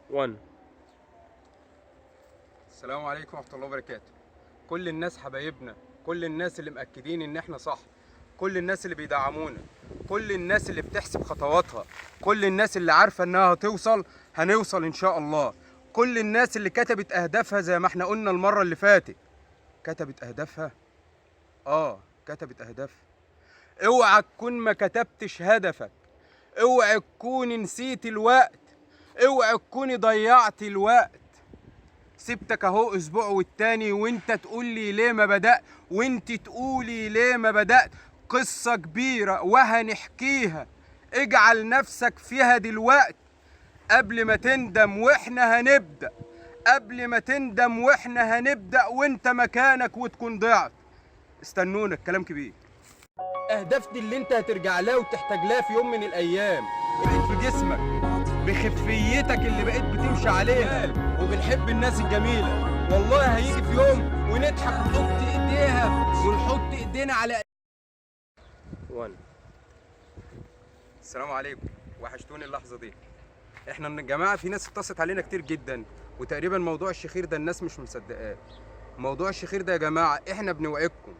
1. السلام عليكم ورحمة الله وبركاته. كل الناس حبايبنا، كل الناس اللي مأكدين ان احنا صح، كل الناس اللي بيدعمونا، كل الناس اللي بتحسب خطواتها، كل الناس اللي عارفة انها هنوصل ان شاء الله، كل الناس اللي كتبت اهدافها زي ما احنا قلنا المرة اللي فاتت. كتبت اهدافها؟ كتبت اهدافها. اوعى تكون ما كتبتش هدفك، اوعى تكون نسيت الوقت، اوعى تكوني ضيعت الوقت. سبتك اهو اسبوع والتاني وانت تقول لي ليه ما بدأت، وانت تقولي ليه ما بدأت. قصة كبيرة وهنحكيها، اجعل نفسك فيها دلوقتي قبل ما تندم واحنا هنبدأ، قبل ما تندم واحنا هنبدأ وانت مكانك وتكون ضعت. استنونا، الكلام كبير. اهداف دي اللي انت هترجع لها وتحتاج لها في يوم من الايام. بقيت في جسمك، بخفيتك اللي بقيت بتمشي عليها، وبنحب الناس الجميله. والله هيجي في يوم ونضحك ونحط ايدينا على 1. السلام عليكم، وحشتوني اللحظه دي. احنا يا جماعه في ناس اتصلت علينا كتير جدا، وتقريبا موضوع الشخير ده الناس مش مصدقاه. موضوع الشخير ده يا جماعه احنا بنوعدكم،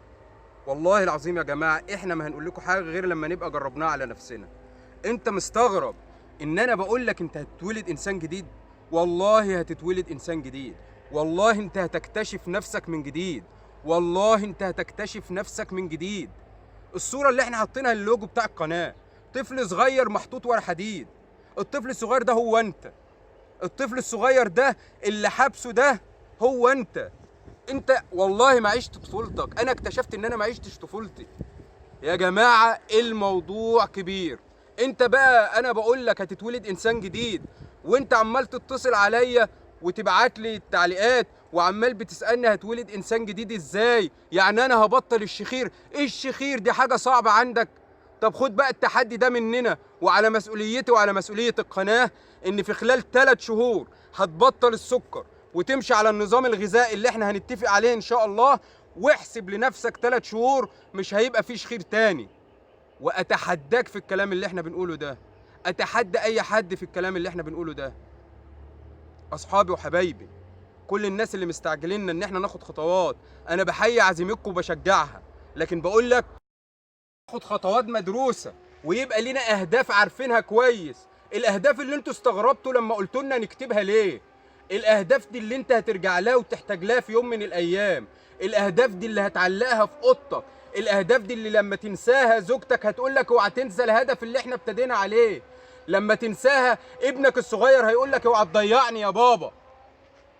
والله العظيم يا جماعه احنا ما هنقول لكم حاجه غير لما نبقى جربناها على نفسنا. انت مستغرب ان انا بقول لك انت هتتولد انسان جديد؟ والله هتتولد انسان جديد، والله انت هتكتشف نفسك من جديد، والله انت هتكتشف نفسك من جديد. الصوره اللي احنا حاطينها اللوجو بتاع القناه، طفل صغير محطوط ورا حديد. الطفل الصغير ده هو انت، الطفل الصغير ده اللي حابسه ده هو انت. انت والله ما عشت طفولتك، انا اكتشفت ان انا ما عشتش طفولتي. يا جماعه الموضوع كبير. انت بقى انا بقول لك هتتولد انسان جديد، وانت عمال تتصل عليا وتبعت لي التعليقات وعمال بتسالني هتولد انسان جديد ازاي؟ يعني انا هبطل الشخير؟ ايه الشخير دي حاجه صعبه عندك؟ طب خد بقى التحدي ده مننا وعلى مسؤوليتي وعلى مسؤوليه القناه، ان في خلال 3 شهور هتبطل السكر وتمشي على النظام الغذائي اللي احنا هنتفق عليه ان شاء الله. واحسب لنفسك 3 شهور مش هيبقى فيه شخير تاني. واتحداك في الكلام اللي احنا بنقوله ده، اتحدى اي حد في الكلام اللي احنا بنقوله ده. اصحابي وحبايبي، كل الناس اللي مستعجلين ان احنا ناخد خطوات، انا بحيي عزيمتكم وبشجعها، لكن بقول لك ناخد خطوات مدروسه ويبقى لينا اهداف عارفينها كويس. الاهداف اللي انتوا استغربتوا لما قلتوا لنا نكتبها ليه؟ الاهداف دي اللي انت هترجع لها وتحتاج لها في يوم من الايام. الاهداف دي اللي هتعلقها في اوضتك. الاهداف دي اللي لما تنساها زوجتك هتقول لك اوعى تنسى الهدف اللي احنا ابتدينا عليه. لما تنساها ابنك الصغير هيقول لك اوعى تضيعني يا بابا.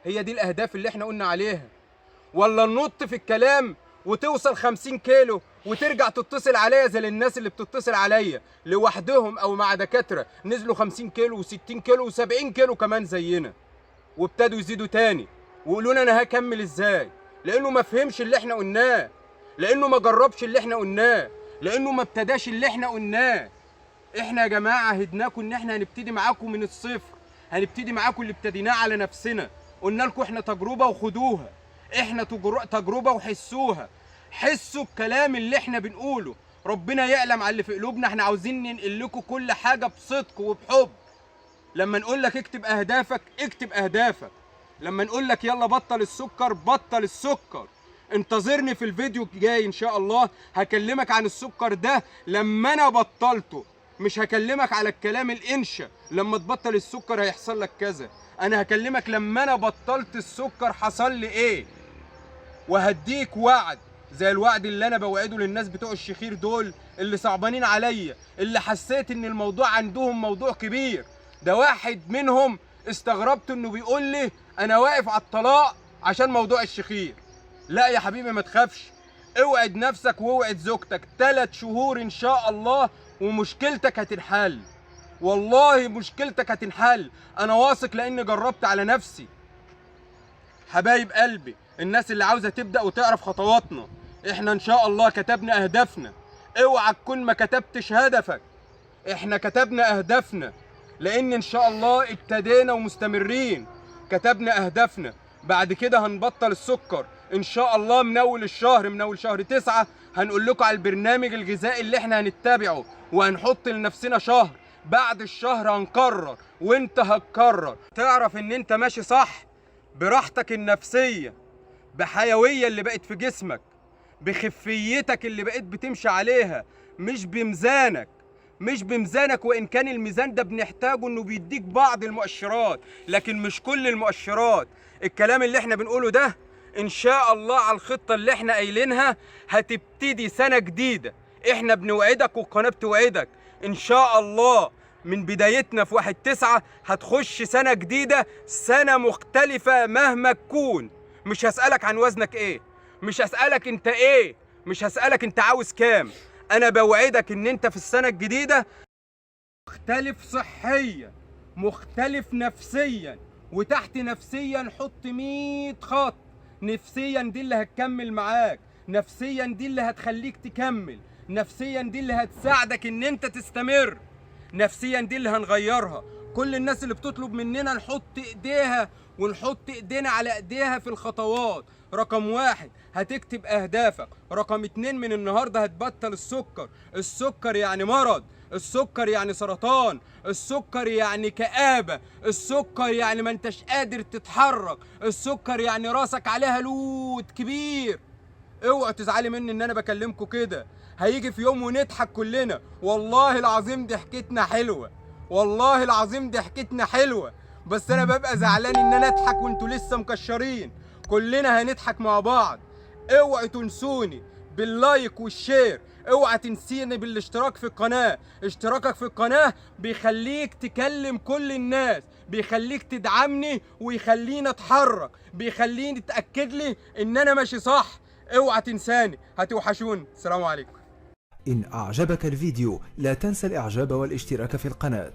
هي دي الاهداف اللي احنا قلنا عليها. ولا ننط في الكلام وتوصل 50 كيلو وترجع تتصل عليا زي الناس اللي بتتصل عليا لوحدهم او مع دكاتره نزلوا 50 كيلو و60 كيلو و70 كيلو كمان زينا، وابتدوا يزيدوا تاني ويقولوا لنا انا هكمل ازاي؟ لانه ما فهمش اللي احنا قلناه، لانه ما جربش اللي احنا قلناه، لانه ما ابتداش اللي احنا قلناه. احنا يا جماعه عهدناكم ان احنا هنبتدي معاكم من الصفر، هنبتدي معاكم اللي ابتديناه على نفسنا. قلنا لكم احنا تجربه وخدوها، احنا تجربه وحسوها. حسوا الكلام اللي احنا بنقوله، ربنا يعلم على اللي في قلوبنا. احنا عاوزين ننقل لكم كل حاجه بصدق وبحب. لما نقول لك اكتب اهدافك اكتب اهدافك، لما نقول لك يلا بطل السكر بطل السكر. انتظرني في الفيديو الجاي ان شاء الله، هكلمك عن السكر ده لما انا بطلته، مش هكلمك على الكلام الانشا لما تبطل السكر هيحصل لك كذا. انا هكلمك لما انا بطلت السكر حصل لي ايه، وهديك وعد زي الوعد اللي انا بوعده للناس بتوع الشخير دول اللي صعبانين عليا، اللي حسيت ان الموضوع عندهم موضوع كبير. ده واحد منهم استغربت انه بيقول لي انا واقف على الطلاق عشان موضوع الشخير. لا يا حبيبي ما تخافش، اوعد نفسك واوعد زوجتك 3 شهور ان شاء الله ومشكلتك هتنحل. والله مشكلتك هتنحل، انا واثق لاني جربت على نفسي. حبايب قلبي، الناس اللي عاوزه تبدا وتعرف خطواتنا، احنا ان شاء الله كتبنا اهدافنا. اوعى تكون ما كتبتش هدفك، احنا كتبنا اهدافنا لان ان شاء الله ابتدينا ومستمرين. كتبنا اهدافنا، بعد كده هنبطل السكر ان شاء الله من اول شهر 9 هنقول لكم على البرنامج الغذائي اللي احنا هنتبعه، وهنحط لنفسنا شهر بعد الشهر هنقرر وانت هتقرر. تعرف ان انت ماشي صح براحتك النفسية، بحيوية اللي بقت في جسمك، بخفيتك اللي بقيت بتمشي عليها، مش بميزانك. وإن كان الميزان ده بنحتاجه إنه بيديك بعض المؤشرات، لكن مش كل المؤشرات. الكلام اللي احنا بنقوله ده إن شاء الله على الخطة اللي احنا قايلينها هتبتدي سنة جديدة. احنا بنوعدك والقناة بتوعدك إن شاء الله من بدايتنا في 1/9 هتخش سنة جديدة، سنة مختلفة مهما تكون. مش هسألك عن وزنك ايه، مش هسألك انت ايه، مش هسألك انت عاوز كام. انا بوعدك ان انت في السنة الجديدة مختلف صحيا، مختلف نفسيا، وتحت نفسيا حط 100 خط. نفسيا دي اللي هتكمل معاك، نفسيا دي اللي هتخليك تكمل، نفسيا دي اللي هتساعدك ان انت تستمر، نفسيا دي اللي هنغيرها. كل الناس اللي بتطلب مننا نحط ايديها ونحط ايدينا على ايديها في الخطوات. رقم 1 هتكتب اهدافك. رقم 2 من النهارده هتبطل السكر. السكر يعني مرض، السكر يعني سرطان، السكر يعني كآبة، السكر يعني ما انتش قادر تتحرك، السكر يعني راسك عليها لود كبير. اوعوا تزعلي مني ان انا بكلمكم كده. هيجي في يوم ونضحك كلنا. والله العظيم ضحكتنا حلوه، والله العظيم ضحكتنا حلوه، بس انا ببقى زعلان ان انا اضحك وانتوا لسه مكشرين. كلنا هنضحك مع بعض. اوعوا تنسوني باللايك والشير، اوعى تنسيني بالاشتراك في القناه. اشتراكك في القناه بيخليك تكلم كل الناس، بيخليك تدعمني ويخليني اتحرك، بيخليني تاكد لي ان انا ماشي صح. اوعى تنساني، هتوحشوني. السلام عليكم. إن أعجبك الفيديو لا تنسى الإعجاب والاشتراك في القناة.